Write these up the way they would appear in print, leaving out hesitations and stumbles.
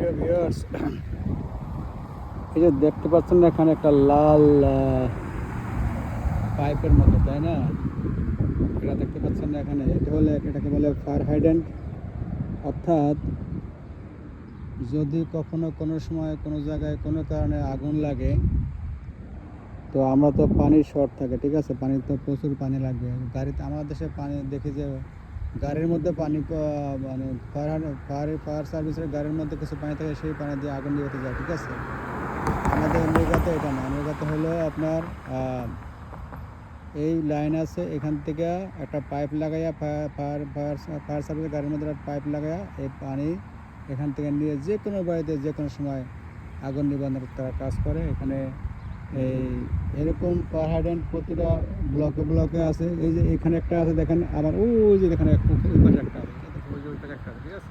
প্রিয় ভিউয়ার্স, এই যে দেখতে পাচ্ছেন না, এখানে একটা লাল পাইপের মতো, তাই না? এটা দেখতে পাচ্ছেন না, এখানে এটাকে বলে ফায়ার হাইড্যান্ট। অর্থাৎ যদি কখনো কোনো সময় কোনো জায়গায় কোনো কারণে আগুন লাগে, তো আমরা তো পানির শর্ট থাকে, ঠিক আছে, পানি তো প্রচুর পানি লাগবে গাড়িতে। আমাদের দেশে পানি দেখি যে গাড়ির মধ্যে পানি মানে ফায়ার সার্ভিসের গাড়ির মধ্যে কিছু পানি থাকে, সেই পানি দিয়ে আগুন নিভাতে যায়, ঠিক আছে। আমাদের আমেরিকাতে এটা না, আমেরিকাতে হলো আপনার এই লাইন আছে, এখান থেকে একটা পাইপ লাগাইয়া ফায়ার সার্ভিসের গাড়ির মধ্যে একটা পাইপ লাগাইয়া এই পানি এখান থেকে নিয়ে যে কোনো বাড়িতে যে কোনো সময় আগুন নিবানোর তারা কাজ করে। এখানে এই এরকম ফায়ার হাইড্যান্ট প্রতিটা ব্লকে আছে। এই যে এখানে একটা আছে দেখেন, আবার ওই যে এখানে ওই পাশে একটা আছে, ওই পাশে একটা আছে, ঠিক আছে,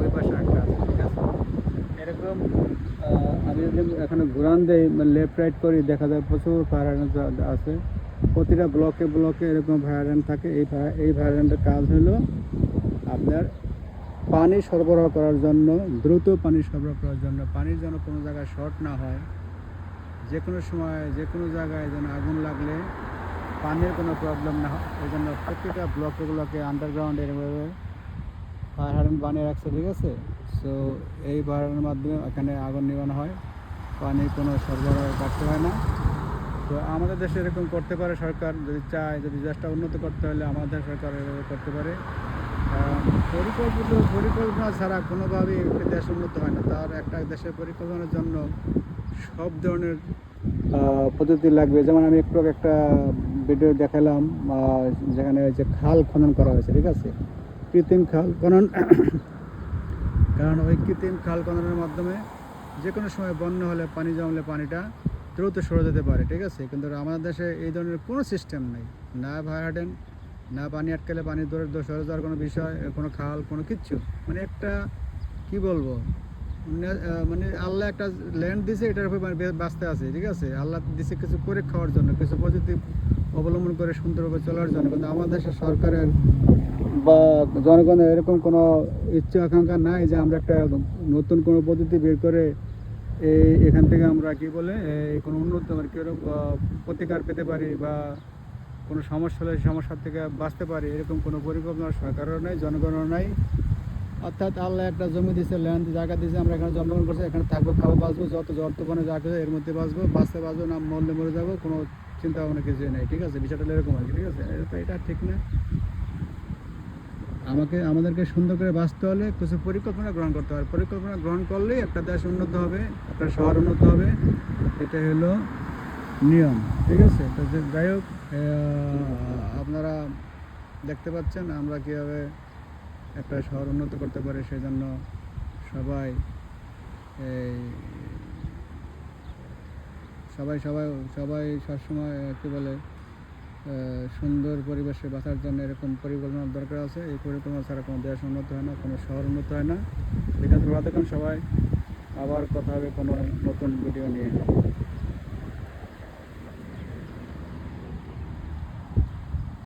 ওই পাশে একটা আছে, ঠিক আছে। এরকম আমি যদি এখানে ঘুরান দেই, লেফট রাইট করি, দেখা যায় প্রচুর ফায়ার হাইড্যান্ট আছে। প্রতিটা ব্লকে এরকম ফায়ার হাইড্যান্ট থাকে। এই ফায়ার হাইড্যান্টের কাজ হলো আপনার পানি সরবরাহ করার জন্য, দ্রুত পানি সরবরাহ করার জন্য, পানির যেন কোনো জায়গায় শর্ট না হয়, যে কোনো সময় যে কোনো জায়গায় যেন আগুন লাগলে পানির কোনো প্রবলেম না হয়, এই জন্য প্রত্যেকটা ব্লকে আন্ডারগ্রাউন্ড এরভাবে ফায়ার হাইড্যান্ট বানিয়ে রাখছে, ঠিক আছে। সো এই ফায়ার হাইড্যান্টের মাধ্যমে এখানে আগুন নেভানো হয়, পানির কোনো সরবরাহ করতে হয় না। তো আমাদের দেশে এরকম করতে পারে সরকার, যদি চায়, যদি দেশটা উন্নত করতে হলে আমাদের সরকার এভাবে করতে পারে। পরিকল্পনা ছাড়া কোনোভাবেই একটি দেশ উন্নত হয় না। তার একটা দেশের পরিকল্পনার জন্য সব ধরনের পদ্ধতি লাগবে। যেমন আমি একটু একটা ভিডিও দেখালাম, যেখানে যে খাল খনন করা হয়েছে, ঠিক আছে, কৃত্রিম খাল খনন। কারণ ওই কৃত্রিম খাল খননের মাধ্যমে যে কোনো সময় বন্যা হলে, পানি জমলে পানিটা দ্রুত সরে যেতে পারে, ঠিক আছে। কিন্তু আমাদের দেশে এই ধরনের কোনো সিস্টেম নেই, না ফায়ার হাইড্যান্ট, না পানি আটকালে পানি সরে যাওয়ার কোনো বিষয়, কোনো খাল, কোনো কিচ্ছু। মানে একটা কি বলবো, মানে আল্লাহ একটা ল্যান্ড দিছে, এটার উপর বাঁচতে আছে, ঠিক আছে। আল্লাহ দিছে কিছু করে খাওয়ার জন্য, কিছু পদ্ধতি অবলম্বন করে সুন্দরভাবে চলার জন্য। কিন্তু আমাদের দেশের সরকারের বা জনগণের এরকম কোনো ইচ্ছা আকাঙ্ক্ষা নাই যে আমরা একটা নতুন কোনো পদ্ধতি বের করে এখান থেকে আমরা কি বলে কোনো উন্নত প্রতিকার পেতে পারি, বা কোনো সমস্যা হলে সমস্যার থেকে বাঁচতে পারি, এরকম কোনো পরিকল্পনা সরকারেরও নাই, জনগণেরও নাই। অর্থাৎ আল্লাহ একটা জমি দিয়েছে, ল্যান্ড, জায়গা দিয়েছে, আমরা এখানে জন্মগ্রহণ করছি, এখানে থাকবো, খাবো, বাঁচবো, যত যতক্ষণে যা কিছু এর মধ্যে বাঁচবো, না মরলে মরে যাবো, কোনো চিন্তা ভাবনা কিছুই নেই, ঠিক আছে। বিষয়টা এরকম আর কি, ঠিক আছে। এটা ঠিক না। আমাদেরকে সুন্দর করে বাঁচতে হলে কিছু পরিকল্পনা গ্রহণ করতে হবে। পরিকল্পনা গ্রহণ করলেই একটা দেশ উন্নত হবে, একটা শহর উন্নত হবে। এটা হলো নিয়ম, ঠিক আছে। তো যাই হোক, আপনারা দেখতে পাচ্ছেন আমরা কীভাবে একটা শহর উন্নত করতে পারি। সেই জন্য সবাই এই সবাই সবাই সবাই সবসময় কী বলে, সুন্দর পরিবেশে বাঁচার জন্য এরকম পরিকল্পনার দরকার আছে। এই পরিকল্পনা ছাড়া কোনো দেশ উন্নত হয় না, কোনো শহর উন্নত হয় না। ঠিক আছে, ভালো থাকুন সবাই। আবার কথা হবে কোনো নতুন ভিডিও নিয়ে।